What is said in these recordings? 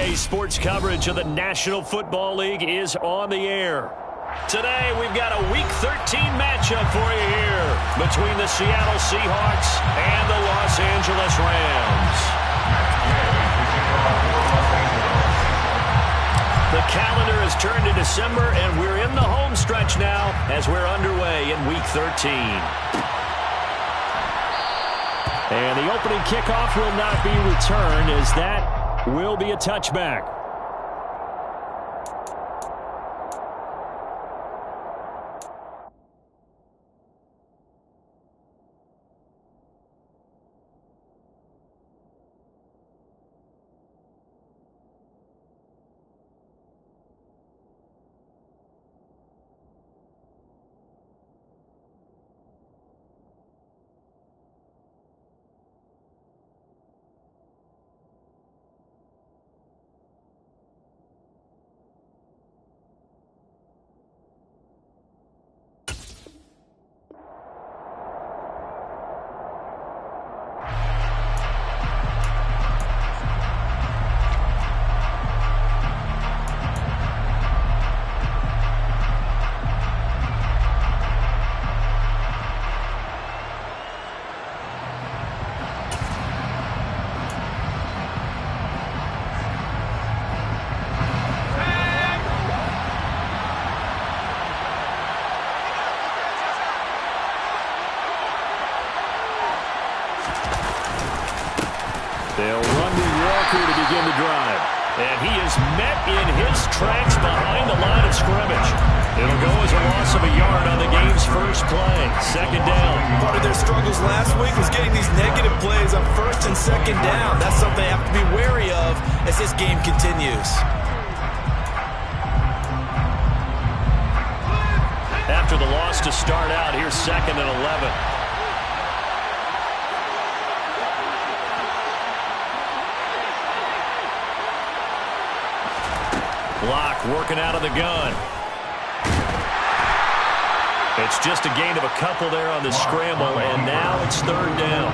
NBA sports coverage of the National Football League is on the air. Today, we've got a Week 13 matchup for you here between the Seattle Seahawks and the Los Angeles Rams. The calendar has turned to December, and we're in the home stretch now as we're underway in Week 13. And the opening kickoff will not be returned, as that will be a touchback. They'll run with Walker to begin the drive. And he is met in his tracks behind the line of scrimmage. It'll go as a loss of a yard on the game's first play. Second down. Part of their struggles last week was getting these negative plays on first and second down. That's something they have to be wary of as this game continues. After the loss to start out, here's 2nd and 11. Block working out of the gun. It's just a gain of a couple there on the scramble, and now it's 3rd down.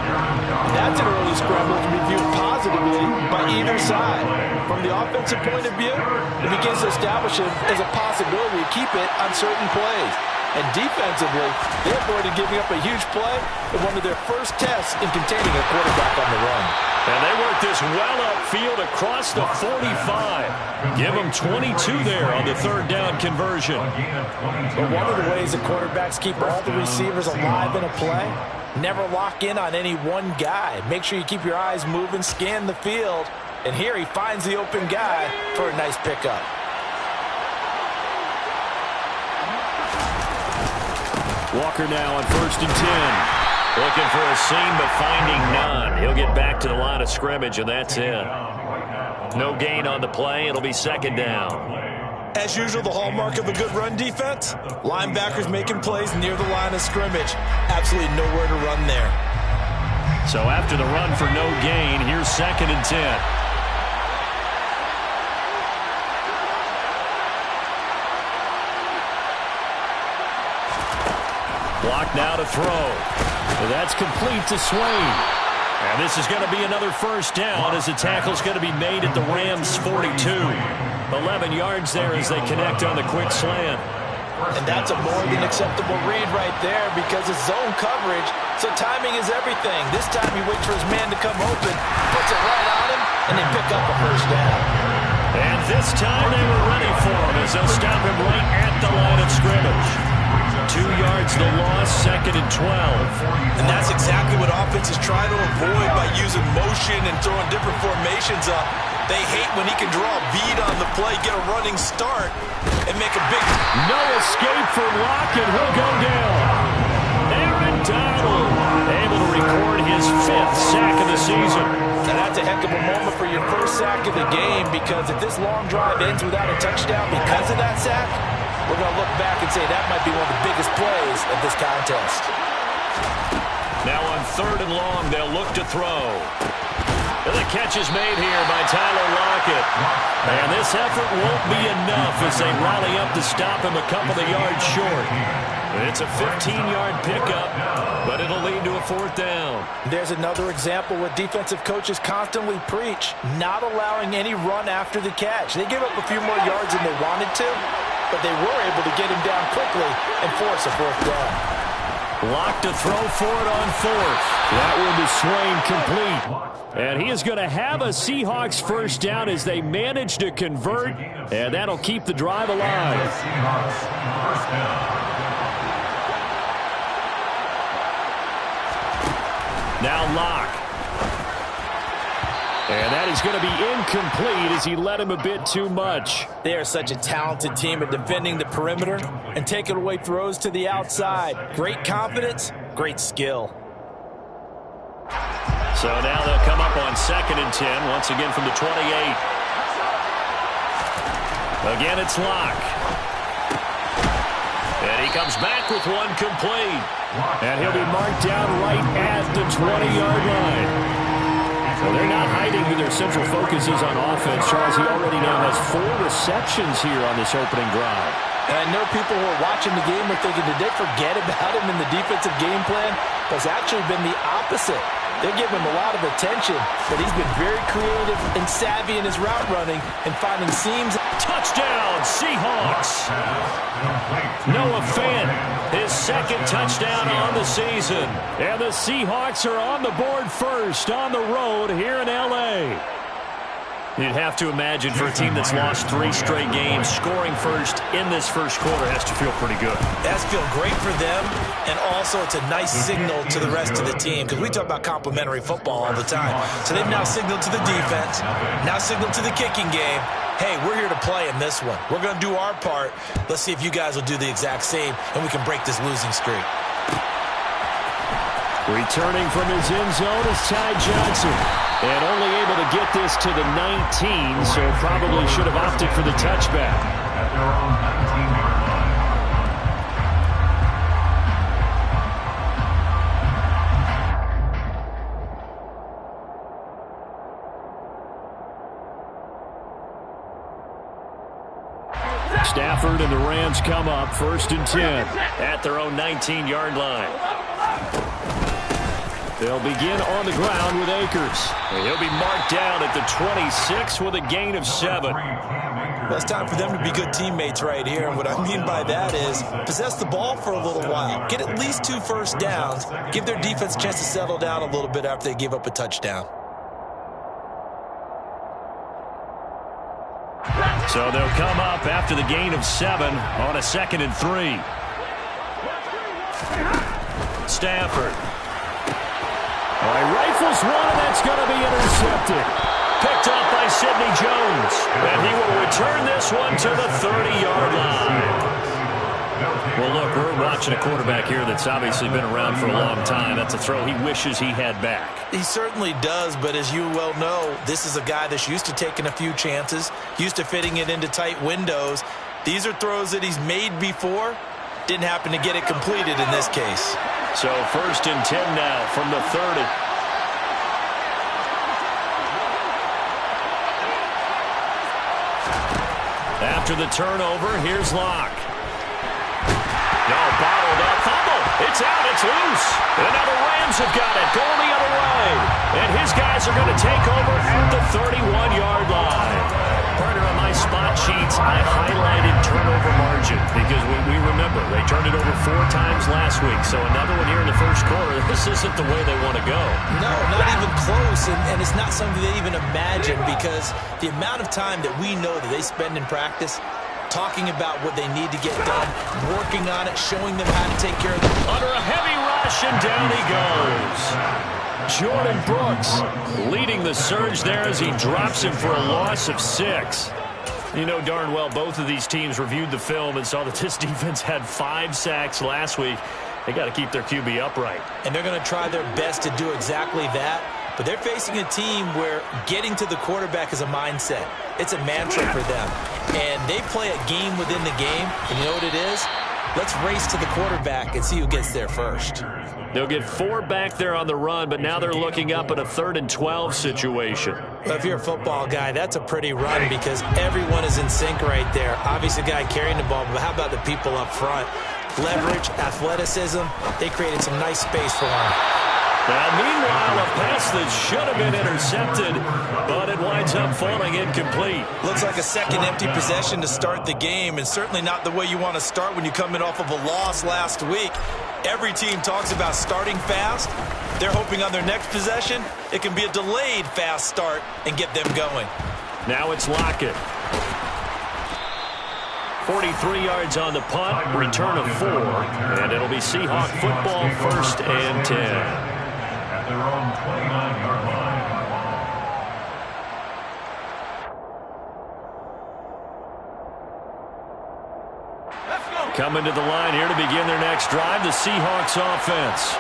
That's an early scramble that can be viewed positively by either side. From the offensive point of view, it begins to establish it as a possibility to keep it on certain plays. And defensively, they avoided giving up a huge play in one of their first tests in containing a quarterback on the run. And they work this well upfield across the 45. Give them 22 there on the 3rd down conversion. But one of the ways the quarterbacks keep all the receivers alive in a play, never lock in on any one guy. Make sure you keep your eyes moving, scan the field. And here he finds the open guy for a nice pickup. Walker now on 1st and 10. Looking for a seam, but finding none. He'll get back to the line of scrimmage, and that's it. No gain on the play. It'll be 2nd down. As usual, the hallmark of a good run defense, linebackers making plays near the line of scrimmage. Absolutely nowhere to run there. So after the run for no gain, here's 2nd and 10. Block now to throw. That's complete to Swain. And this is going to be another 1st down as the tackle's going to be made at the Rams' 42. 11 yards there as they connect on the quick slant. And that's a more than acceptable read right there because it's zone coverage, so timing is everything. This time he waits for his man to come open, puts it right on him, and they pick up a 1st down. And this time they were ready for him as they'll stop him right at the line of scrimmage. 2 yards the loss, 2nd and 12. And that's exactly what offenses try to avoid by using motion and throwing different formations up. They hate when he can draw a bead on the play, get a running start, and make a big... No escape for Lockett. He'll go down. Aaron Donald able to record his 5th sack of the season. And that's a heck of a moment for your first sack of the game, because if this long drive ends without a touchdown because of that sack, we're going to look back and say that might be one of the biggest plays of this contest. Now on 3rd and long, they'll look to throw. And the catch is made here by Tyler Lockett. And this effort won't be enough as they rally up to stop him a couple of yards short. It's a 15-yard pickup, but it'll lead to a 4th down. There's another example what defensive coaches constantly preach, not allowing any run after the catch. They gave up a few more yards than they wanted to, but they were able to get him down quickly and force a 4th down. Lock to throw for it on 4th. That one to Swain, complete. And he is going to have a Seahawks 1st down as they manage to convert, and that'll keep the drive alive. Seahawks 1st down. Now Lock. And that is going to be incomplete as he led him a bit too much. They are such a talented team at defending the perimeter and taking away throws to the outside. Great confidence, great skill. So now they'll come up on 2nd and 10, once again from the 28. Again, it's Lock. And he comes back with one complete. And he'll be marked down right at the 20-yard line. So they're not hiding who their central focus is on offense. Charles, he already now has 4 receptions here on this opening drive. And I know people who are watching the game are thinking, did they forget about him in the defensive game plan? But it's actually been the opposite. They're giving him a lot of attention, but he's been very creative and savvy in his route running and finding seams. Touchdown, Seahawks. Noah Fant, his 2nd touchdown on the season. And the Seahawks are on the board first on the road here in L.A. You'd have to imagine for a team that's lost 3 straight games, scoring first in this first quarter has to feel pretty good. That's feel great for them, and also it's a nice signal to the rest of the team because we talk about complimentary football all the time. So they've now signaled to the defense, now signaled to the kicking game, hey, we're here to play in this one. We're going to do our part. Let's see if you guys will do the exact same, and we can break this losing streak. Returning from his end zone is Ty Johnson. And only able to get this to the 19, so probably should have opted for the touchback. At their own 19-yard line. Stafford and the Rams come up 1st and 10 at their own 19-yard line. They'll begin on the ground with Akers. And he'll be marked down at the 26 with a gain of 7. Well, it's time for them to be good teammates right here. And what I mean by that is possess the ball for a little while. Get at least 2 first downs. Give their defense a chance to settle down a little bit after they give up a touchdown. So they'll come up after the gain of 7 on a 2nd and 3. Stafford. Rifles one, and that's going to be intercepted. Picked up by Sidney Jones. And he will return this one to the 30-yard line. Well, look, we're watching a quarterback here that's obviously been around for a long time. That's a throw he wishes he had back. He certainly does, but as you well know, this is a guy that's used to taking a few chances, used to fitting it into tight windows. These are throws that he's made before. Didn't happen to get it completed in this case. So 1st and 10 now from the 30. After the turnover, here's Lock. No, bottled up. Fumble. It's out. It's loose. And now the Rams have got it. Going the other way. And his guys are going to take over at the 31-yard line. Partner, on my spot sheets, I highlighted turnover margin because we remember they turned it over 4 times last week. So another one here in the first quarter. This isn't the way they want to go. No, not even close. And it's not something they even imagine because the amount of time that we know that they spend in practice talking about what they need to get done, working on it, showing them how to take care of it. Under a heavy rush, and down he goes. Jordan Brooks leading the surge there as he drops him for a loss of 6. You know darn well both of these teams reviewed the film and saw that this defense had 5 sacks last week. They got to keep their QB upright. And they're going to try their best to do exactly that. But they're facing a team where getting to the quarterback is a mindset. It's a mantra for them. And they play a game within the game. And you know what it is? Let's race to the quarterback and see who gets there first. They'll get 4 back there on the run, but now they're looking up at a 3rd and 12 situation. Well, if you're a football guy, that's a pretty run because everyone is in sync right there. Obviously, the guy carrying the ball, but how about the people up front? Leverage, athleticism, they created some nice space for him. Now, meanwhile, a pass that should have been intercepted, but it winds up falling incomplete. Looks like a second empty possession to start the game, and certainly not the way you want to start when you come in off of a loss last week. Every team talks about starting fast. They're hoping on their next possession, it can be a delayed fast start and get them going. Now it's Lockett. 43 yards on the punt, return of 4, and it'll be Seahawk football, 1st and 10. At their own 29-yard line. Coming to the line here to begin their next drive, the Seahawks offense.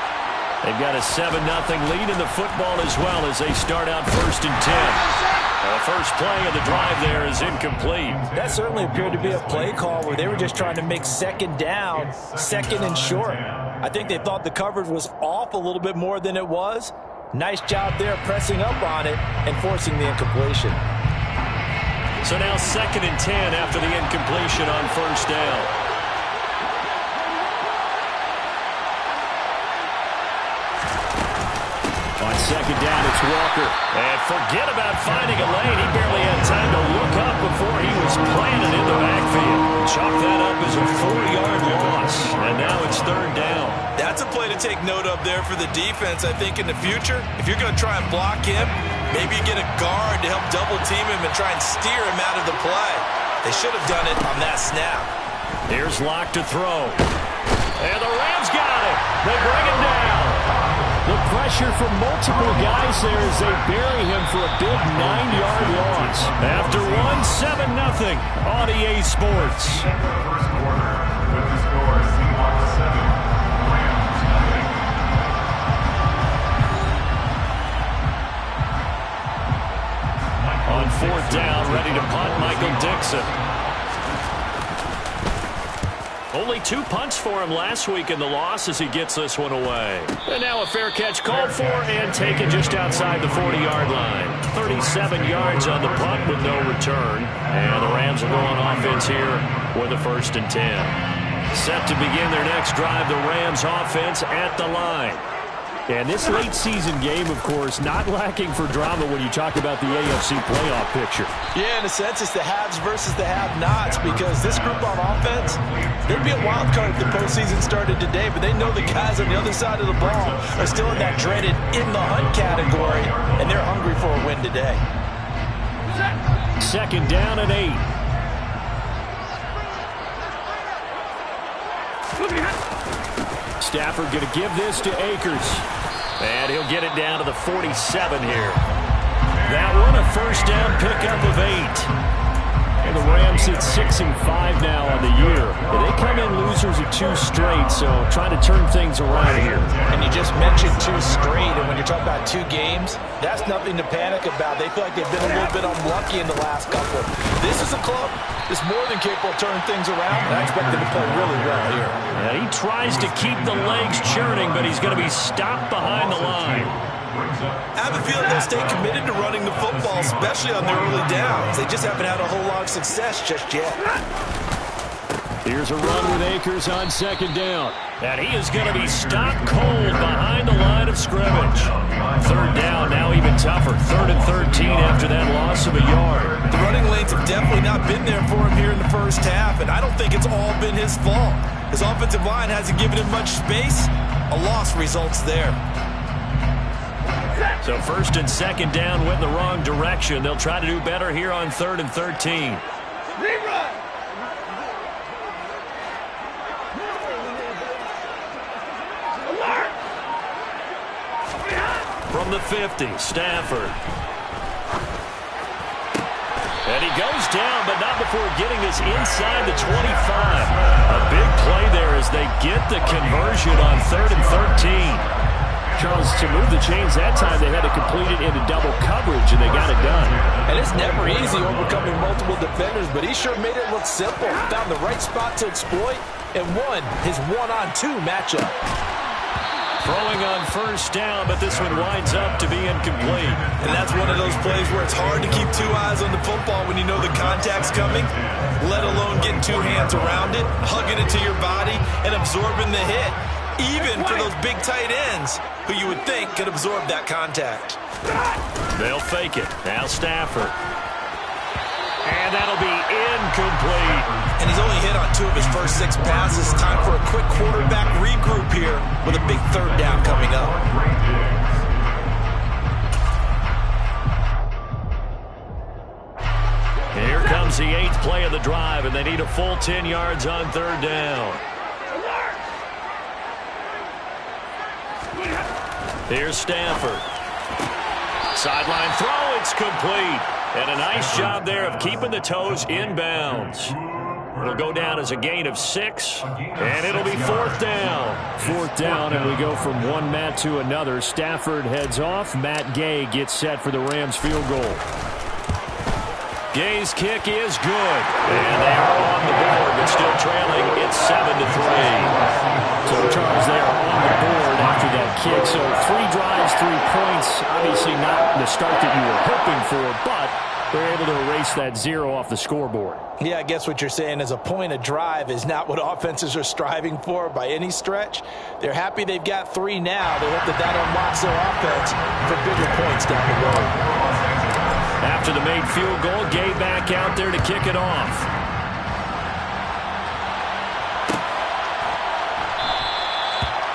They've got a 7-0 lead in the football as well as they start out 1st and 10. The first play of the drive there is incomplete. That certainly appeared to be a play call where they were just trying to make 2nd down, 2nd and short. I think they thought the coverage was off a little bit more than it was. Nice job there pressing up on it and forcing the incompletion. So now 2nd and 10 after the incompletion on 1st down. On 2nd down, it's Walker. And forget about finding a lane. He barely had time to look up before he was planted in the backfield. Chalk that up as a 4-yard loss. And now it's 3rd down. That's a play to take note of there for the defense, I think, in the future. If you're going to try and block him, maybe you get a guard to help double-team him and try and steer him out of the play. They should have done it on that snap. Here's Locke to throw. And the Rams got it. They bring him down. The pressure from multiple guys there as they bury him for a big 9-yard loss. After one, 7-0 on EA Sports. First quarter with the score Seahawks 7, Rams nothing. On 4th down, ready to punt, Michael Dixon. Only 2 punts for him last week in the loss as he gets this one away. And now a fair catch called for and taken just outside the 40-yard line. 37 yards on the punt with no return. And the Rams will go on offense here with a 1st and 10. Set to begin their next drive, the Rams offense at the line. And this late season game, of course, not lacking for drama when you talk about the AFC playoff picture. Yeah, in a sense, it's the haves versus the have-nots because this group on offense, they'd be a wild card if the postseason started today, but they know the guys on the other side of the ball are still in that dreaded in-the-hunt category, and they're hungry for a win today. 2nd down and 8. Stafford going to give this to Akers. And he'll get it down to the 47 here. That one a 1st down pickup of 8. And the Rams sit 6-5 now on the year. They come in losers of 2 straight, so trying to turn things around here. And you just mentioned 2 straight, and when you're talking about 2 games, that's nothing to panic about. They feel like they've been a little bit unlucky in the last couple. This is a club that's more than capable of turning things around, and I expect them to play really well here. And he tries to keep the legs churning, but he's going to be stopped behind the line. I have a feeling they'll stay committed to running the football, especially on their early downs. They just haven't had a whole lot of success just yet. Here's a run with Akers on 2nd down. And he is going to be stopped cold behind the line of scrimmage. 3rd down, now even tougher. 3rd and 13 after that loss of a yard. The running lanes have definitely not been there for him here in the first half, and I don't think it's all been his fault. His offensive line hasn't given him much space. A loss results there. So 1st and 2nd down went in the wrong direction. They'll try to do better here on 3rd and 13. From the 50, Stafford. And he goes down, but not before getting this inside the 25. A big play there as they get the conversion on 3rd and 13. Charles, to move the chains that time, they had to complete it into double coverage, and they got it done. And it's never easy overcoming multiple defenders, but he sure made it look simple. Found the right spot to exploit, and won his one-on-two matchup. Throwing on first down, but this one winds up to be incomplete. And that's one of those plays where it's hard to keep two eyes on the football when you know the contact's coming, let alone getting two hands around it, hugging it to your body, and absorbing the hit, even for those big tight ends who you would think could absorb that contact. They'll fake it. Now Stafford. And that'll be incomplete. And he's only hit on 2 of his first 6 passes. Time for a quick quarterback regroup here with a big third down coming up. Here comes the 8th play of the drive, and they need a full 10 yards on third down. Here's Stafford. Sideline throw, it's complete. And a nice job there of keeping the toes inbounds. It'll go down as a gain of 6, and it'll be 4th down. 4th down, and we go from one Matt to another. Stafford heads off. Matt Gay gets set for the Rams field goal. Gay's kick is good. And they are on the board, but still trailing. It's 7-3. So, Charles, they are on the board after that kick. So 3 drives, 3 points. Obviously not the start that you were hoping for, but they're able to erase that 0 off the scoreboard. Yeah, I guess what you're saying is a point a drive is not what offenses are striving for by any stretch. They're happy they've got 3 now. They hope that that unlocks their offense for bigger points down the road. After the made field goal, Gay back out there to kick it off.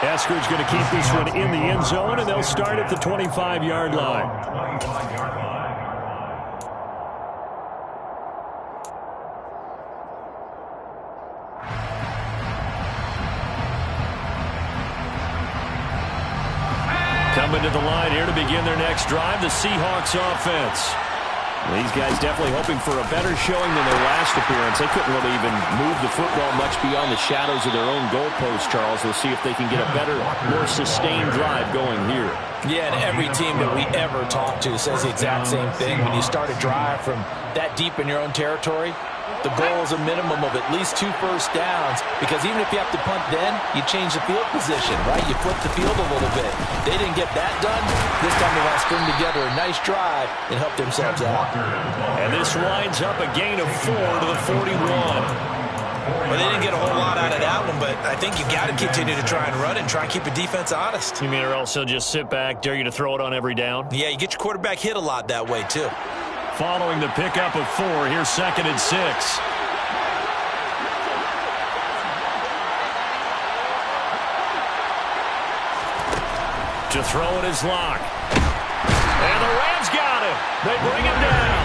Esker's going to keep this one in the end zone, and they'll start at the 25-yard line. Coming to the line here to begin their next drive, the Seahawks offense. These guys definitely hoping for a better showing than their last appearance. They couldn't really even move the football much beyond the shadows of their own goalpost, Charles. We'll see if they can get a better, more sustained drive going here. Yeah, and every team that we ever talk to says the exact same thing. When you start a drive from that deep in your own territory, the goal is a minimum of at least 2 first downs, because even if you have to punt then, you change the field position, right? You flip the field a little bit. They didn't get that done. This time they want to string together a nice drive and help themselves out. And this winds up a gain of 4 to the 41. Well, they didn't get a whole lot out of that one, but I think you got to continue to try and run and try and keep the defense honest. You mean or else he'll just sit back, dare you to throw it on every down? Yeah, you get your quarterback hit a lot that way, too. Following the pickup of 4, here's 2nd and 6. To throw it is Locke. And the Rams got him. They bring him down.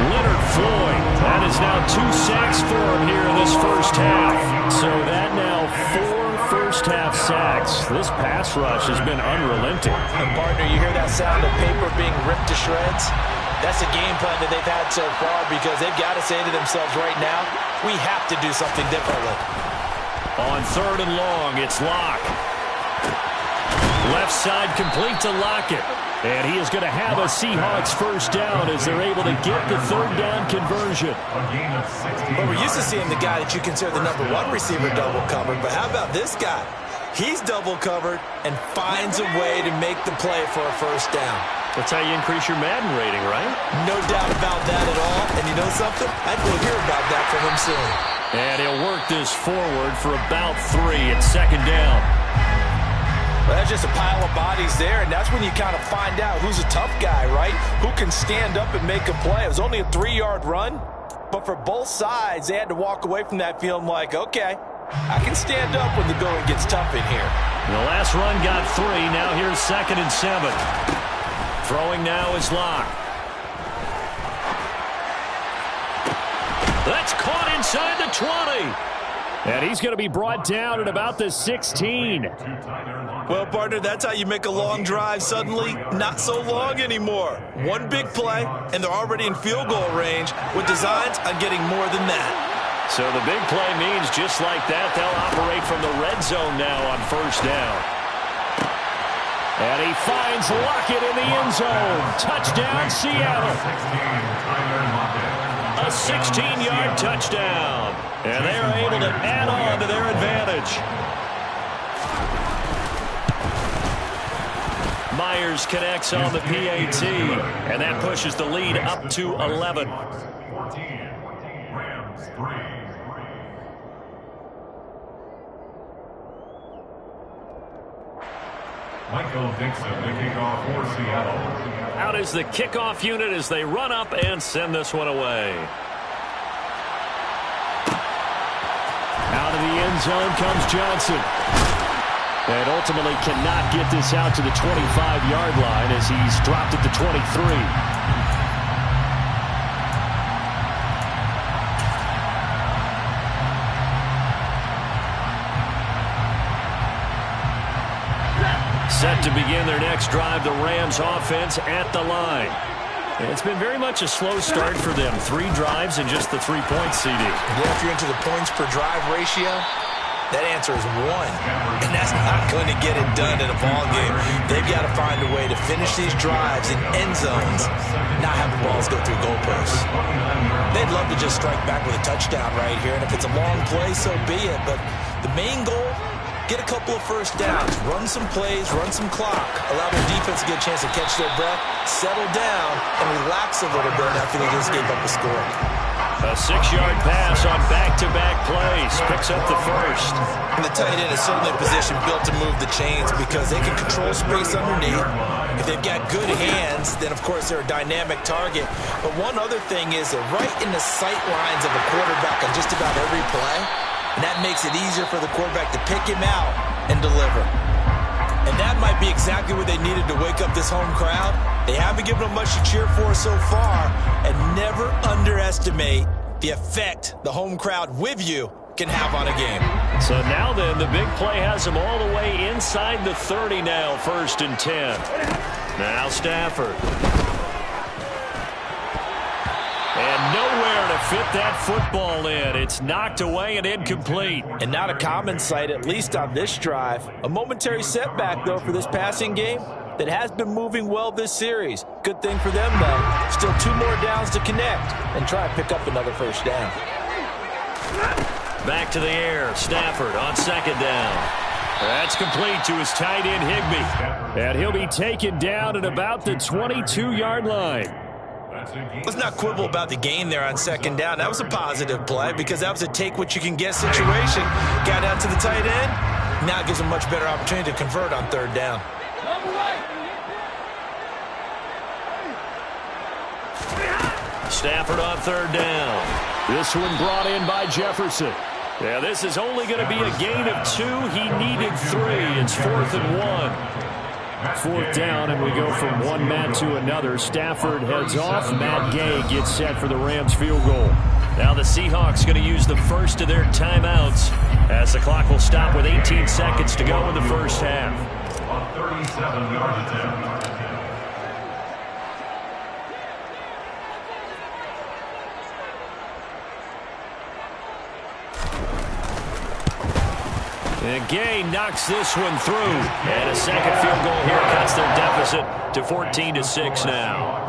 Leonard Floyd. That is now 2 sacks for him here in this first half. So that now 4 first-half sacks. This pass rush has been unrelenting. And, partner, you hear that sound of paper being ripped to shreds? That's a game plan that they've had so far, because they've got to say to themselves right now, we have to do something differently. On 3rd and long, it's Locke. Left side complete to Lockett. And he is going to have a Seahawks first down as they're able to get the 3rd down conversion. But we're used to seeing the guy that you consider the #1 receiver double covered. But how about this guy? He's double covered and finds a way to make the play for a first down. That's how you increase your Madden rating, right? No doubt about that at all. And you know something? I think we'll hear about that from him soon. And he'll work this forward for about 3 at 2nd down. Well, that's just a pile of bodies there, and that's when you kind of find out who's a tough guy, right? Who can stand up and make a play. It was only a 3-yard run, but for both sides, they had to walk away from that feeling like, okay, I can stand up when the going gets tough in here. The last run got 3. Now here's 2nd and 7. Throwing now is Locke. That's caught inside the 20. And he's going to be brought down at about the 16. Well, partner, that's how you make a long drive suddenly not so long anymore. One big play, and they're already in field goal range with designs on getting more than that. So the big play means just like that, they'll operate from the red zone now on first down. And he finds Lockett in the end zone. Touchdown, Seattle. A 16-yard touchdown. And they are able to add on to their advantage. Myers connects on the PAT, and that pushes the lead up to 11. 14, Rams 3. Michael Dixon, the kickoff for Seattle. Out is the kickoff unit as they run up and send this one away. Out of the end zone comes Johnson. And ultimately cannot get this out to the 25-yard line as he's dropped at the 23. Set to begin their next drive, the Rams offense at the line. It's been very much a slow start for them. 3 drives and just the 3 points, CD. Yeah, if you're into the points per drive ratio, that answer is 1. And that's not going to get it done in a ball game. They've got to find a way to finish these drives in end zones, not have the balls go through goalposts. They'd love to just strike back with a touchdown right here. And if it's a long play, so be it. But the main goal, get a couple of first downs, run some plays, run some clock, allow their defense to get a chance to catch their breath, settle down, and relax a little bit after they just gave up a score. A 6-yard pass on back-to-back plays. Picks up the first. And the tight end is certainly a position built to move the chains because they can control space underneath. If they've got good hands, then of course they're a dynamic target. But one other thing is they're right in the sight lines of a quarterback on just about every play. And that makes it easier for the quarterback to pick him out and deliver. And that might be exactly what they needed to wake up this home crowd. They haven't given them much to cheer for so far. And never underestimate the effect the home crowd with you can have on a game. So now then, the big play has them all the way inside the 30 now, 1st and 10. Now Stafford. And nowhere to fit that football in. It's knocked away and incomplete. And not a common sight, at least on this drive. A momentary setback, though, for this passing game that has been moving well this series. Good thing for them, though. Still 2 more downs to connect and try and pick up another first down. Back to the air. Stafford on 2nd down. That's complete to his tight end, Higbee. And he'll be taken down at about the 22-yard line. Let's not quibble about the gain there on 2nd down. That was a positive play because that was a take-what-you-can-get situation. Got out to the tight end. Now it gives them a much better opportunity to convert on 3rd down. Stafford on 3rd down. This one brought in by Jefferson. Yeah, this is only going to be a gain of 2. He needed 3. It's 4th and 1. 4th down, and we go from one Matt to another. Stafford heads off. Matt Gay gets set for the Rams field goal. Now the Seahawks going to use the first of their timeouts as the clock will stop with 18 seconds to go in the first half. On 37-yard attempt. And Gay knocks this one through. And a second field goal here cuts their deficit to 14-6 now.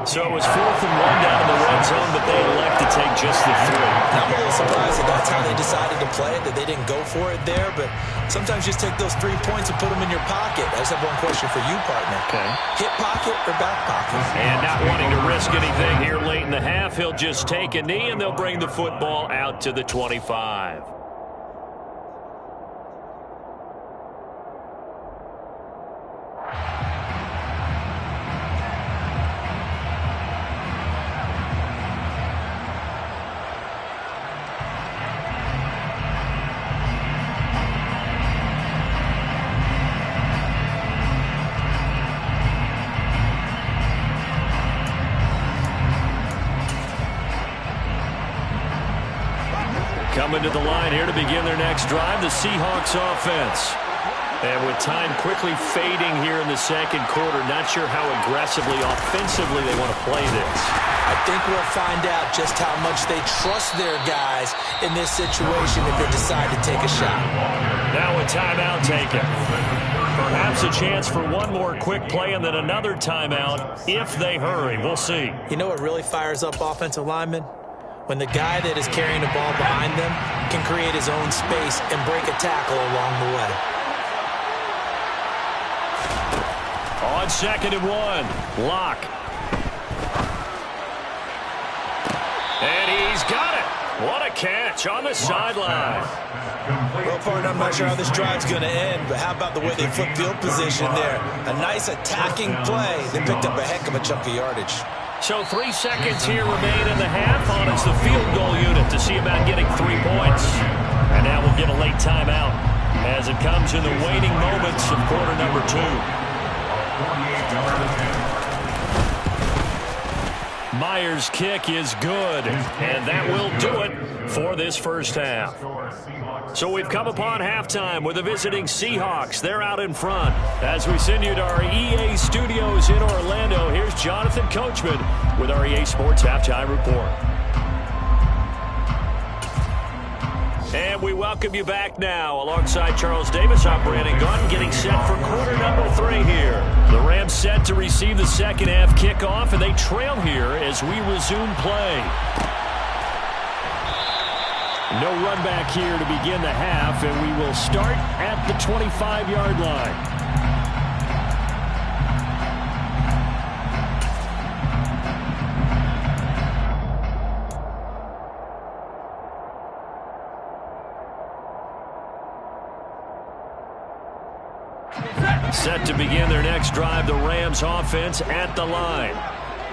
So it was 4th and 1 down in the red zone, but they elect to take just the 3. I'm a little surprised that that's how they decided to play it, that they didn't go for it there. But sometimes just take those 3 points and put them in your pocket. I just have one question for you, partner. Okay. Hip pocket or back pocket? And not wanting to risk anything here late in the half, he'll just take a knee, and they'll bring the football out to the 25. Coming to the line here to begin their next drive, the Seahawks offense. And with time quickly fading here in the second quarter, not sure how aggressively, offensively they want to play this. I think we'll find out just how much they trust their guys in this situation if they decide to take a shot. Now a timeout taken. Perhaps a chance for one more quick play and then another timeout if they hurry. We'll see. You know what really fires up offensive linemen? when the guy that is carrying the ball behind them can create his own space and break a tackle along the way. On 2nd and 1, Locke. And he's got it. What a catch on the sideline. Well, partner, I'm not sure how this drive's going to end, but how about the way they flip field position there? A nice attacking play. They picked up a heck of a chunk of yardage. So 3 seconds here remain in the half on it's the field goal unit to see about getting 3 points. And now we'll get a late timeout as it comes in the waning moments of quarter number 2. Myers' kick is good, and that will do it for this first half. So we've come upon halftime with the visiting Seahawks. They're out in front. As we send you to our EA studios in Orlando, here's Jonathan Coachman with our EA Sports Halftime Report. And we welcome you back now. Alongside Charles Davis, I'm Brandon Gunn, getting set for quarter number 3 here. The Rams set to receive the second half kickoff, and they trail here as we resume play. No run back here to begin the half, and we will start at the 25-yard line. Set to begin their next drive, the Rams offense at the line.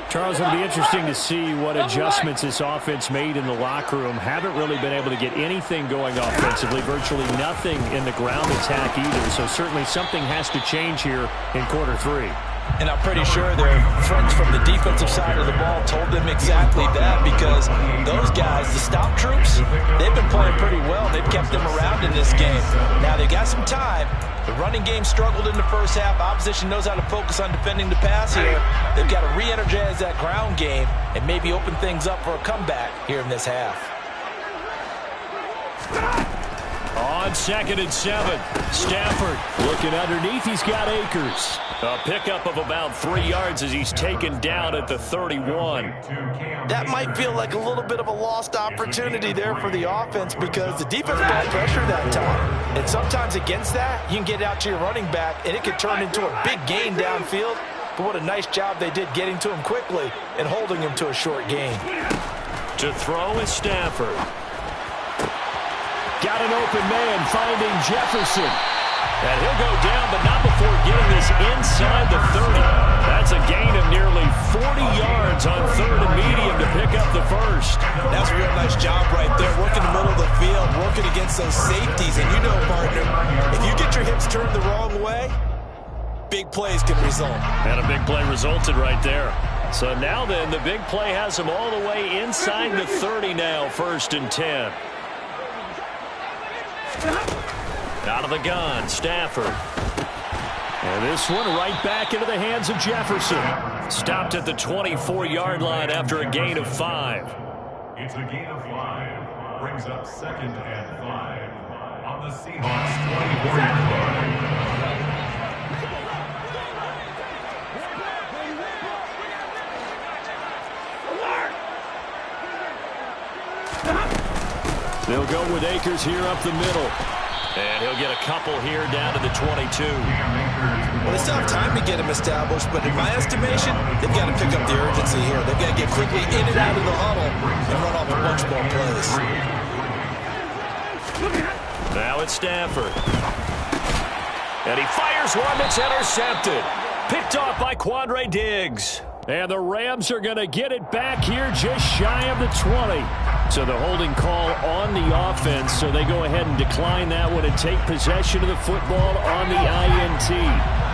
Charles, it'll be interesting to see what adjustments this offense made in the locker room. Haven't really been able to get anything going offensively, virtually nothing in the ground attack either. So certainly something has to change here in quarter 3. And I'm pretty sure their friends from the defensive side of the ball told them exactly that, because those guys, the stop troops, they've been playing pretty well. They've kept them around in this game. Now they got some time. The running game struggled in the first half. Opposition knows how to focus on defending the pass here. They've got to re-energize that ground game and maybe open things up for a comeback here in this half. On 2nd and 7, Stafford looking underneath. He's got Akers. A pickup of about 3 yards as he's taken down at the 31. That might feel like a little bit of a lost opportunity there for the offense, because the defense brought pressure that time. And sometimes against that, you can get out to your running back, and it could turn into a big gain downfield. But what a nice job they did getting to him quickly and holding him to a short gain. To throw is Stafford. Got an open man finding Jefferson. And he'll go down, but not before getting this inside the 30. That's a gain of nearly 40 yards on 3rd and medium to pick up the first. That's a real nice job right there, working the middle of the field, working against those safeties. And you know, partner, if you get your hips turned the wrong way, big plays can result. And a big play resulted right there. So now then, the big play has him all the way inside the 30 now, 1st and 10. Out of the gun, Stafford. And this one right back into the hands of Jefferson. Stopped at the 24-yard line after a gain of 5. It's a gain of 5. Brings up 2nd and 5 on the Seahawks 24-yard line. They'll go with Akers here up the middle. And he'll get a couple here down to the 22. Well, they still have time to get him established, but in my estimation, they've got to pick up the urgency here. They've got to get quickly in and out of the huddle and run off a bunch more plays. Now it's Stafford. And he fires one that's intercepted. Picked off by Quandre Diggs. And the Rams are going to get it back here just shy of the 20. So the holding call on the offense, so they go ahead and decline that one and take possession of the football on the INT.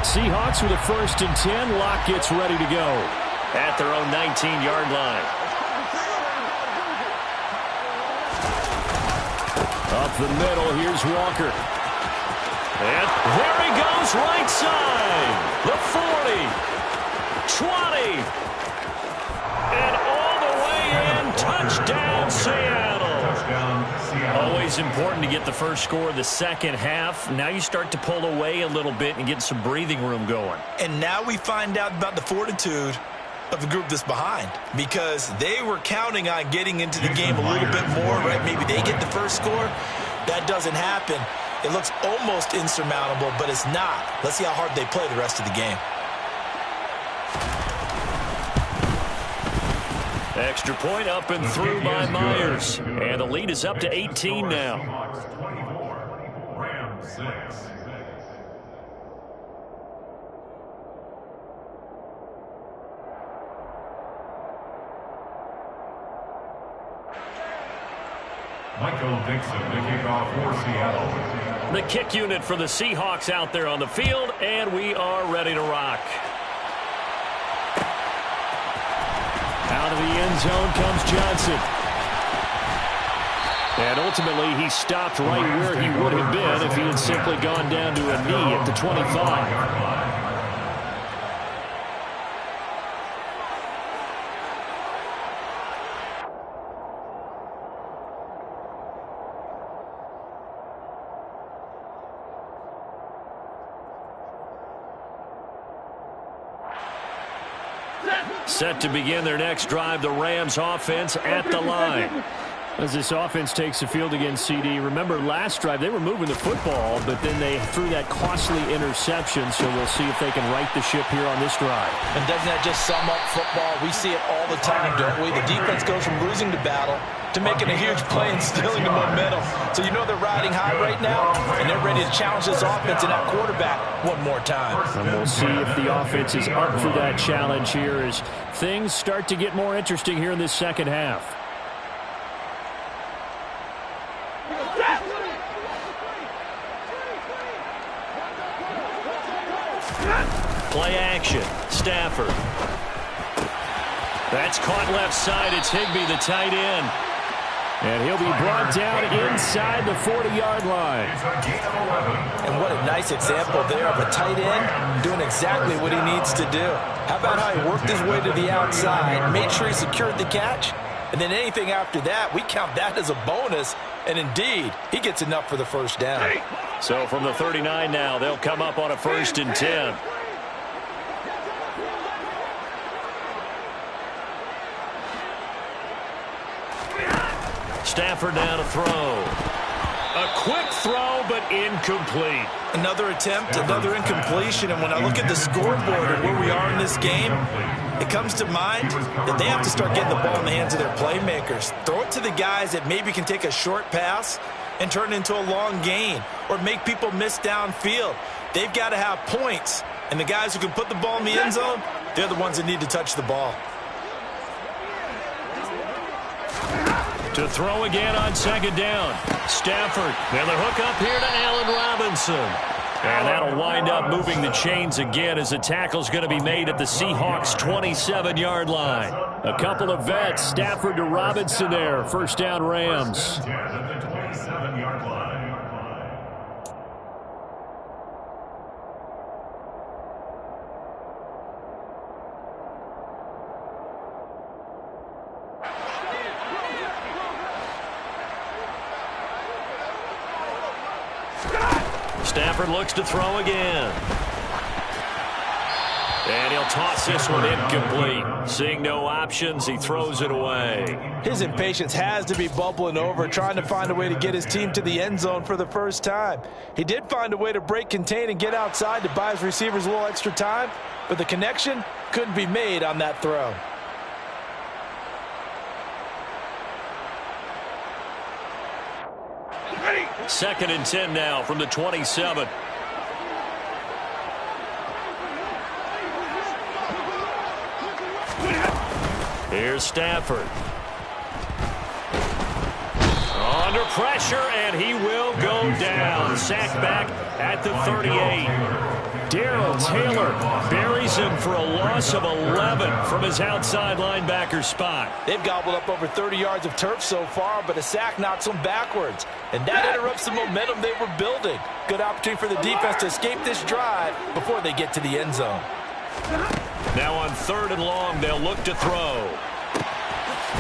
Seahawks with a 1st and 10. Locke gets ready to go at their own 19-yard line. Up the middle, here's Walker. And there he goes, right side. The 40, 20, and all the way in. Touchdown, Seattle. Always important to get the first score of the second half. Now you start to pull away a little bit and get some breathing room going. And now we find out about the fortitude of the group that's behind, because they were counting on getting into the game a little bit more, right? Maybe they get the first score. That doesn't happen. It looks almost insurmountable, but it's not. Let's see how hard they play the rest of the game. Extra point up and through by Myers. And the lead is up to 18 now. Seahawks 24, Rams 6. Michael Dixon, the kickoff for Seattle. The kick unit for the Seahawks out there on the field, and we are ready to rock. Out of the end zone comes Johnson. And ultimately, he stopped right where he would have been if he had simply gone down to a knee at the 25. Set to begin their next drive, the Rams offense at the line. As this offense takes the field against CD, remember last drive they were moving the football, but then they threw that costly interception, so we'll see if they can right the ship here on this drive. And doesn't that just sum up football? We see it all the time, don't we? The defense goes from losing to battle to making a huge play and stealing the momentum. So you know they're riding high right now, and they're ready to challenge this offense and that quarterback one more time. And we'll see if the offense is up for that challenge here as things start to get more interesting here in this second half. Play action. Stafford. That's caught left side. It's Higbee, the tight end. And he'll be brought down inside the 40-yard line. And what a nice example there of a tight end doing exactly what he needs to do. How about how he worked his way to the outside, made sure he secured the catch, and then anything after that, we count that as a bonus. And indeed, he gets enough for the first down. So from the 39 now, they'll come up on a 1st and 10. Stafford now to throw. A quick throw, but incomplete. Another attempt, another incompletion. And when I look at the scoreboard and where we are in this game, it comes to mind that they have to start getting the ball in the hands of their playmakers. Throw it to the guys that maybe can take a short pass and turn it into a long gain or make people miss downfield. They've got to have points. And the guys who can put the ball in the end zone, they're the ones that need to touch the ball. To throw again on 2nd down. Stafford. And the hook up here to Allen Robinson. And that'll wind up moving the chains again as the tackle's going to be made at the Seahawks 27-yard line. A couple of vets. Stafford to Robinson there. 1st down Rams. At the 27-yard line. Stafford looks to throw again. And he'll toss this one incomplete. Seeing no options, he throws it away. His impatience has to be bubbling over, trying to find a way to get his team to the end zone for the first time. He did find a way to break, contain, and get outside to buy his receivers a little extra time, but the connection couldn't be made on that throw. Second and 10 now from the 27. Here's Stafford. Under pressure, and he will go down. Sacked back at the 38. Darrell Taylor buries him for a loss of 11 from his outside linebacker spot. They've gobbled up over 30 yards of turf so far, but a sack knocks them backwards. And that interrupts the momentum they were building. Good opportunity for the defense to escape this drive before they get to the end zone. Now on 3rd and long, they'll look to throw.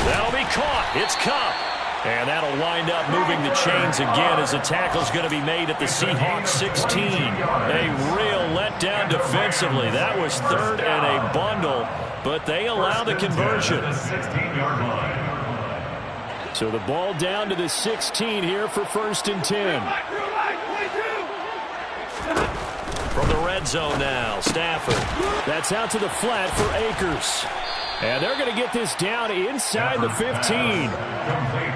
That'll be caught. It's Kupp. And that'll wind up moving the chains again as the tackle's going to be made at the Seahawks 16. A real letdown down defensively. That was third and a bundle, but they allow the conversion. So the ball down to the 16 here for 1st and 10. From the red zone now, Stafford. That's out to the flat for Akers. And they're going to get this down inside the 15.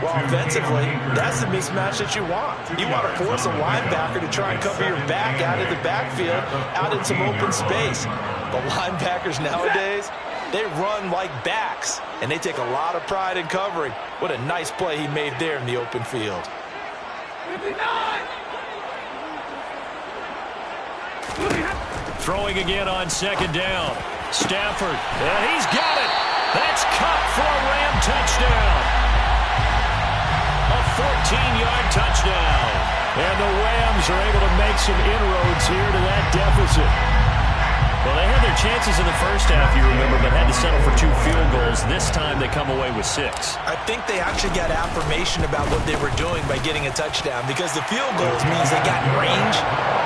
Well, offensively, that's the mismatch that you want. You want to force a linebacker to try and cover your back out of the backfield, out in some open space. The linebackers nowadays, they run like backs, and they take a lot of pride in covering. What a nice play he made there in the open field. 59. Throwing again on 2nd down. Stafford, and he's got it. That's Cup for a Ram touchdown. A 14-yard touchdown. And the Rams are able to make some inroads here to that deficit. Well, they had their chances in the first half, you remember, but had to settle for 2 field goals. This time they come away with 6. I think they actually got affirmation about what they were doing by getting a touchdown, because the field goals means they got range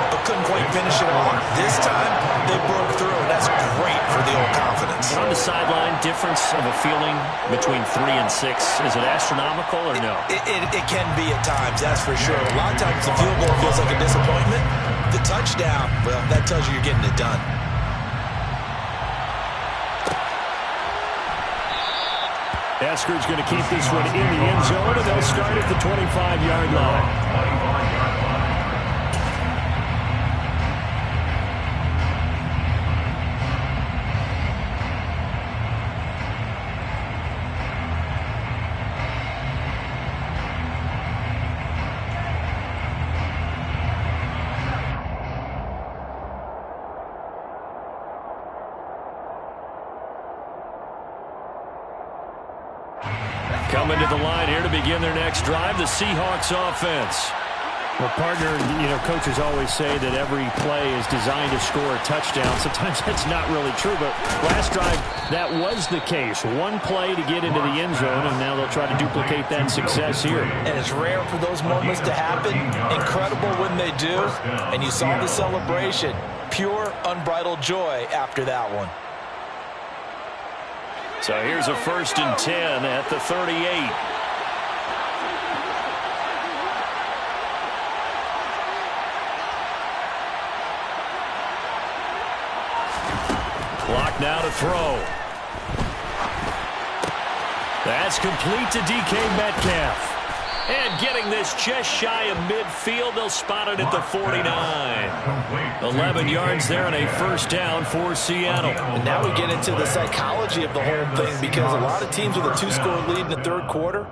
but couldn't quite finish it off. This time they broke through, and that's great for the old confidence. And on the sideline, difference of a feeling between 3 and 6, is it astronomical or no? It can be at times, that's for sure. A lot of times the field goal feels like a disappointment. The touchdown, well, that tells you you're getting it done. Esker's going to keep this one in the end zone, and they'll start at the 25-yard line. Coming to the line here to begin their next drive, the Seahawks offense. Well, partner, coaches always say that every play is designed to score a touchdown. Sometimes that's not really true, but last drive, that was the case. One play to get into the end zone, and now they'll try to duplicate that success here. And it's rare for those moments to happen. Incredible when they do. And you saw the celebration. Pure, unbridled joy after that one. So here's a 1st and 10 at the 38. Clock now to throw. That's complete to DK Metcalf. And getting this just shy of midfield, they'll spot it at the 49. 11 yards there and a 1st down for Seattle. And now we get into the psychology of the whole thing, because a lot of teams with a 2-score lead in the 3rd quarter,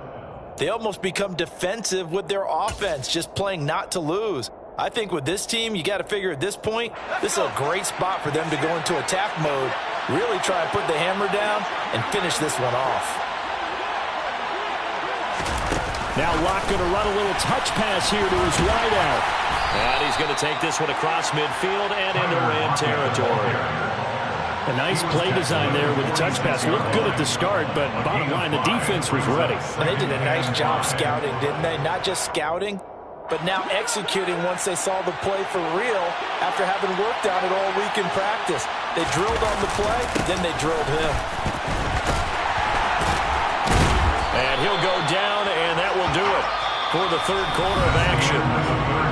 they almost become defensive with their offense, just playing not to lose. I think with this team, you got to figure at this point, this is a great spot for them to go into attack mode, really try and put the hammer down and finish this one off. Now Locke going to run a little touch pass here to his wideout. And he's going to take this one across midfield and into Ram territory. A nice play design there with the touch pass. Looked good at the start, but bottom line, the defense was ready. And they did a nice job scouting, didn't they? Not just scouting, but now executing once they saw the play for real after having worked on it all week in practice. They drilled on the play, then they drilled him. And he'll go down, and that will do it for the 3rd quarter of action.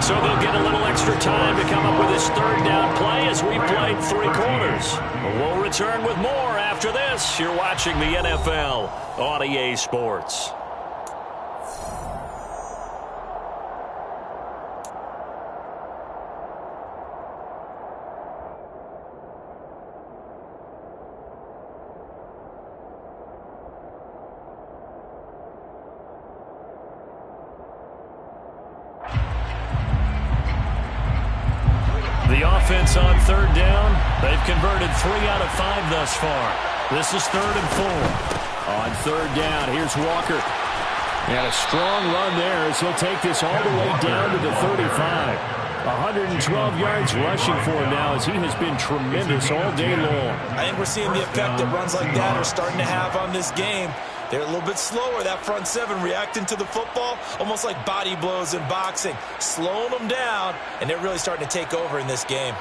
So they'll get a little extra time to come up with this 3rd down play as we played 3 quarters. We'll return with more after this. You're watching the NFL on EA Sports. The offense on 3rd down, they've converted 3 out of 5 thus far. This is 3rd and 4. On 3rd down, here's Walker. And a strong run there as he'll take this all the way down to the 35. 112 yards rushing for him now as he has been tremendous all day long. I think we're seeing the effect that runs like that are starting to have on this game. They're a little bit slower, that front 7, reacting to the football, almost like body blows in boxing, slowing them down, and they're really starting to take over in this game.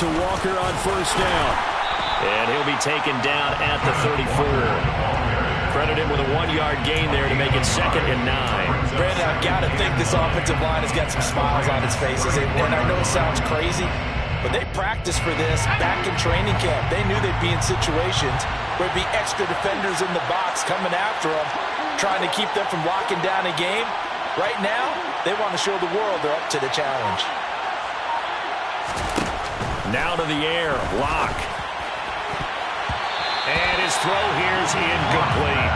to Walker on first down. And he'll be taken down at the 34. Credit him with a 1-yard gain there to make it 2nd and 9. Brandon, I've got to think this offensive line has got some smiles on its faces. And I know it sounds crazy, but they practiced for this back in training camp. They knew they'd be in situations where there'd be extra defenders in the box coming after them, trying to keep them from locking down a game. Right now, they want to show the world they're up to the challenge. Now to the air, Locke. And his throw here's incomplete.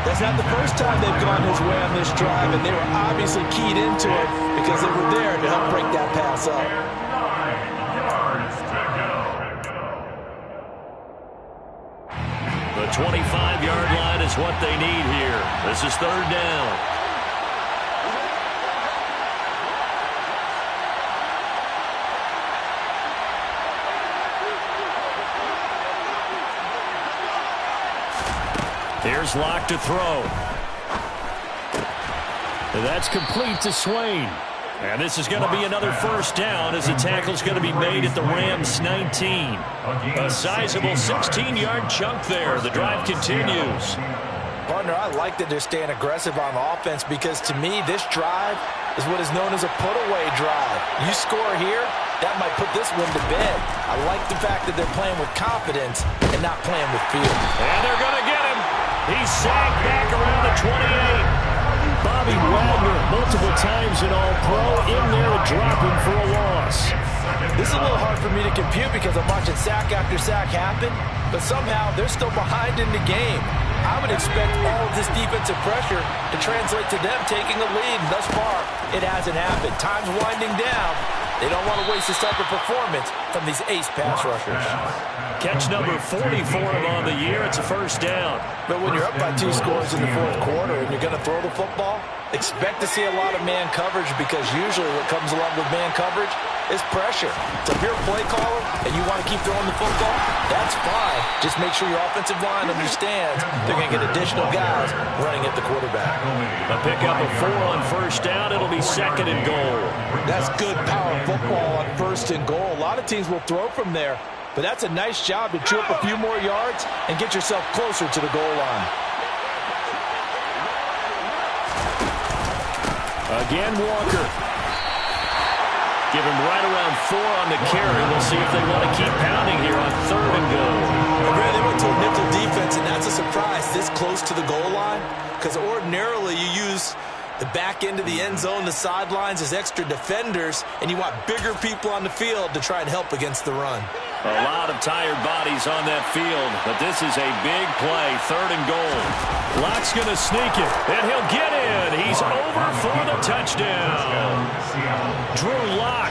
That's not the first time they've gone his way on this drive, and they were obviously keyed into it because they were there to help break that pass up. 9 yards to go. The 25-yard line is what they need here. This is 3rd down. Here's Locke to throw. That's complete to Swain. And this is going to be another first down as the tackle's going to be made at the Rams 19. A sizable 16-yard chunk there. The drive continues. Partner, I like that they're staying aggressive on offense because to me this drive is what is known as a put-away drive. You score here, that might put this one to bed. I like the fact that they're playing with confidence and not playing with fear. And they're going to get him. He's sagged back around the 28. Bobby Wagner, multiple times in All-Pro, in there to drop him for a loss. This is a little hard for me to compute because I'm watching sack after sack happen, but somehow they're still behind in the game. I would expect all of this defensive pressure to translate to them taking a lead, and thus far, it hasn't happened. Time's winding down. They don't want to waste this type of performance from these ace pass rushers. Catch number 40 for him on the year. It's a first down. But when you're up by 2 scores in the 4th quarter and you're going to throw the football, expect to see a lot of man coverage because usually what comes along with man coverage is pressure. So if you're a play caller and you want to keep throwing the football, that's fine. Just make sure your offensive line understands they're going to get additional guys running at the quarterback. A pickup of 4 on first down. It'll be 2nd and goal. That's good power football on 1st and goal. A lot of teams will throw from there, but that's a nice job to chew up a few more yards and get yourself closer to the goal line. Again, Walker. Give him right around 4 on the carry. We'll see if they want to keep pounding here on 3rd and goal. They went to a nickel defense, and that's a surprise this close to the goal line because ordinarily you use the back end of the end zone, the sidelines as extra defenders, and you want bigger people on the field to try and help against the run. A lot of tired bodies on that field, but this is a big play, 3rd and goal. Locke's going to sneak it, and he'll get in. He's over for the touchdown. Drew Lock,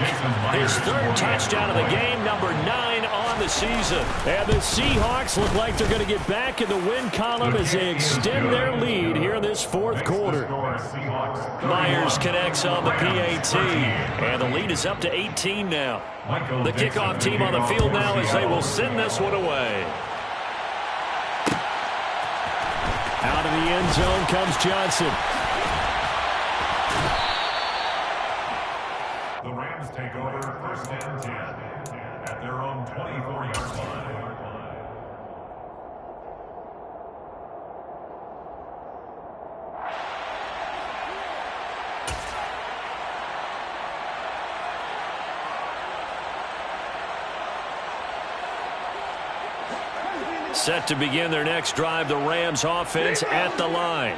his 3rd touchdown of the game, number 9 on the season. And the Seahawks look like they're going to get back in the win column as they extend their lead here in this 4th quarter. Myers connects on the PAT, and the lead is up to 18 now. The kickoff team on the field now as they will send this one away. Out of the end zone comes Johnson. The Rams take over 1st and 10 at their own 24-yard line. Set to begin their next drive, the Rams offense at the line.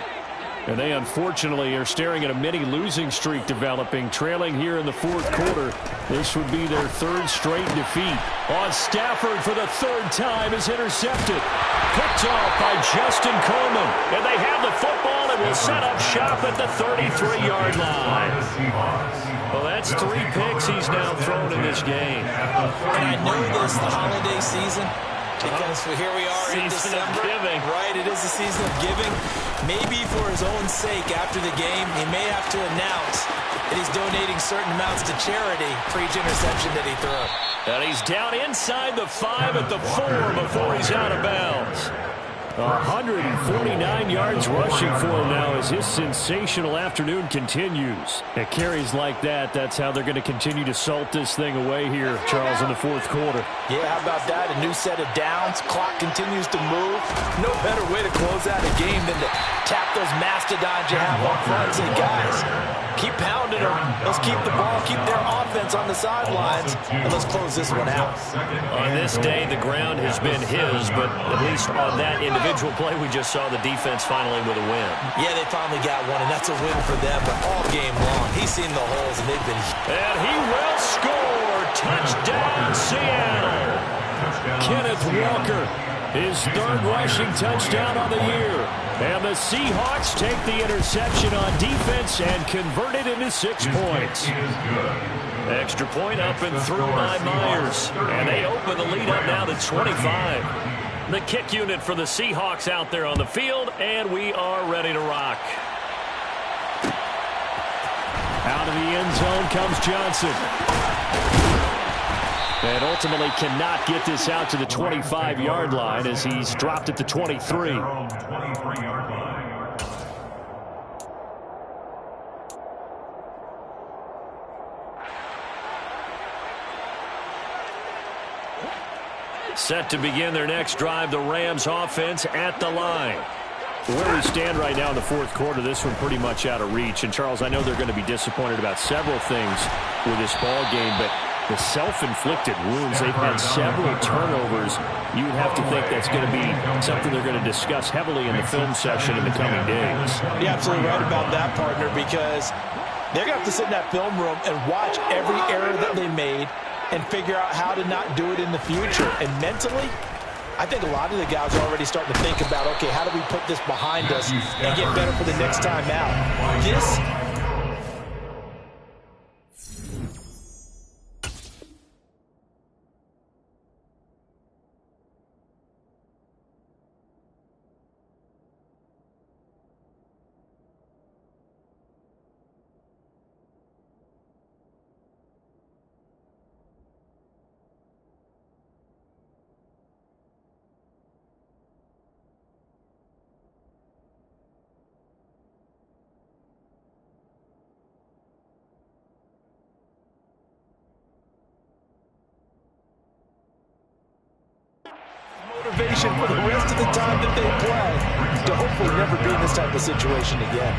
And they unfortunately are staring at a mini losing streak developing, trailing here in the 4th quarter. This would be their 3rd straight defeat. On Stafford for the 3rd time is intercepted. Picked off by Justin Coleman. And they have the football and will set up shop at the 33-yard line. Well, that's 3 picks he's now thrown in this game. And I know this, the holiday season, because here we are in December. Giving. Right, it is the season of giving. Maybe for his own sake after the game, he may have to announce that he's donating certain amounts to charity for each interception that he threw. And he's down inside the 5 at the 4 before he's out of bounds. 149 yards rushing for him now as his sensational afternoon continues. At carries like that, that's how they're going to continue to salt this thing away here, Charles, in the fourth quarter. Yeah, how about that? A new set of downs. Clock continues to move. No better way to close out a game than to tap those mastodons you have up front and say, guys, keep pounding them. Let's keep the ball, keep their offense on the sidelines, and let's close this one out. On this day, the ground has been his, but at least on that individual play, we just saw the defense finally with a win. Yeah, they finally got one, and that's a win for them, but all game long, he's seen the holes, and they've been... And he will score! Touchdown, Seattle! Kenneth Walker, his third rushing touchdown on the year. And the Seahawks take the interception on defense and convert it into 6 points. Extra point up and through by Myers. And they open the lead up now to 25. The kick unit for the Seahawks out there on the field, and we are ready to rock. Out of the end zone comes Johnson. And ultimately cannot get this out to the 25-yard line as he's dropped at the 23. Set to begin their next drive, the Rams offense at the line. Where we stand right now in the fourth quarter, this one pretty much out of reach. And, Charles, I know they're going to be disappointed about several things with this ball game, but the self-inflicted wounds, they've had several turnovers. You would have to think that's going to be something they're going to discuss heavily in the film session in the coming days. You're absolutely right about that, partner, because they're going to have to sit in that film room and watch every error that they made and figure out how to not do it in the future. And mentally, I think a lot of the guys are already starting to think about, okay, how do we put this behind us and get better for the next time out? This... motivation for the rest of the time that they play to hopefully never be in this type of situation again.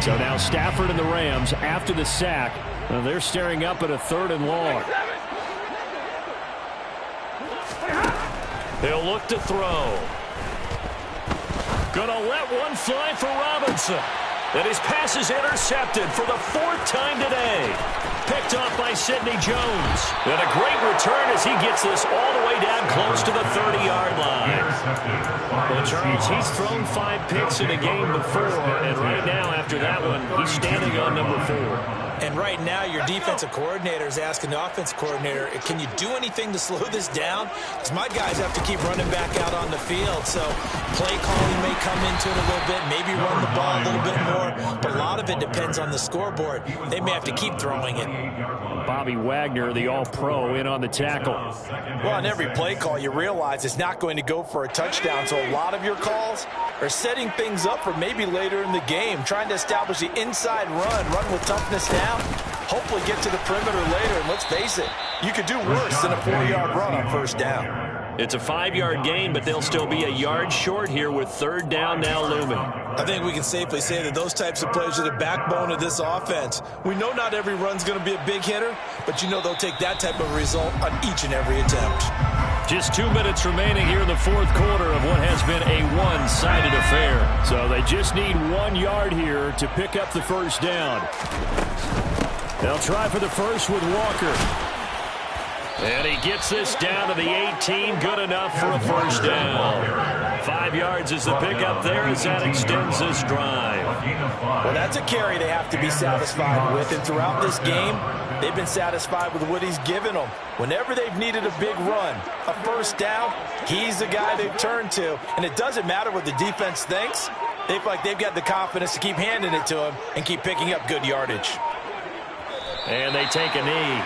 So now Stafford and the Rams, after the sack, they're staring up at a 3rd and long. They'll look to throw. Gonna let one fly for Robinson. And his pass is intercepted for the 4th time today. Picked off by Sidney Jones. And a great return as he gets this all the way down close to the 30-yard line. Well, Charles, he's thrown 5 picks in a game before, and right now, after that one, he's standing on number 4. And right now, your defensive coordinator is asking the offensive coordinator, can you do anything to slow this down? Because my guys have to keep running back out on the field. So play calling may come into it a little bit, maybe run the ball a little bit more. But a lot of it depends on the scoreboard. They may have to keep throwing it. Bobby Wagner, the all-pro, in on the tackle. Well, on every play call, you realize it's not going to go for a touchdown. So a lot of your calls are setting things up for maybe later in the game, trying to establish the inside run with toughness now. Hopefully get to the perimeter later, and let's face it, you could do worse than a 4-yard run on 1st down. It's a 5-yard gain, but they'll still be a yard short here with 3rd down now looming. I think we can safely say that those types of plays are the backbone of this offense. We know not every run's going to be a big hitter, but you know they'll take that type of result on each and every attempt. Just 2 minutes remaining here in the fourth quarter of what has been a one-sided affair. So they just need 1 yard here to pick up the 1st down. They'll try for the first with Walker. And he gets this down to the 18. Good enough for a 1st down. 5 yards is the pickup there as that extends this drive. Well, that's a carry they have to be satisfied with. And throughout this game, they've been satisfied with what he's given them. Whenever they've needed a big run, a 1st down, he's the guy they've turned to. And it doesn't matter what the defense thinks. They feel like they've got the confidence to keep handing it to him and keep picking up good yardage. And they take a knee.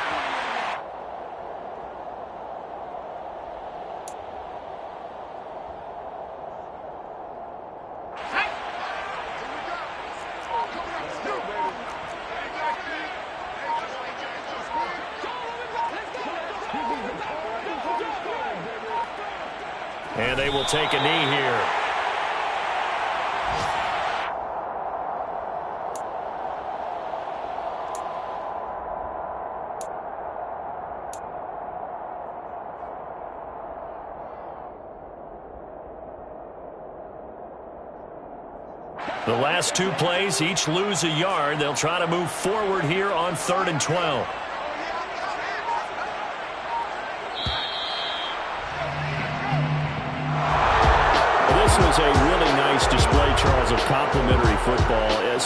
And they will take a knee here. The last two plays, each lose a yard. They'll try to move forward here on 3rd and 12. This was a really nice display, Charles, of complimentary football. As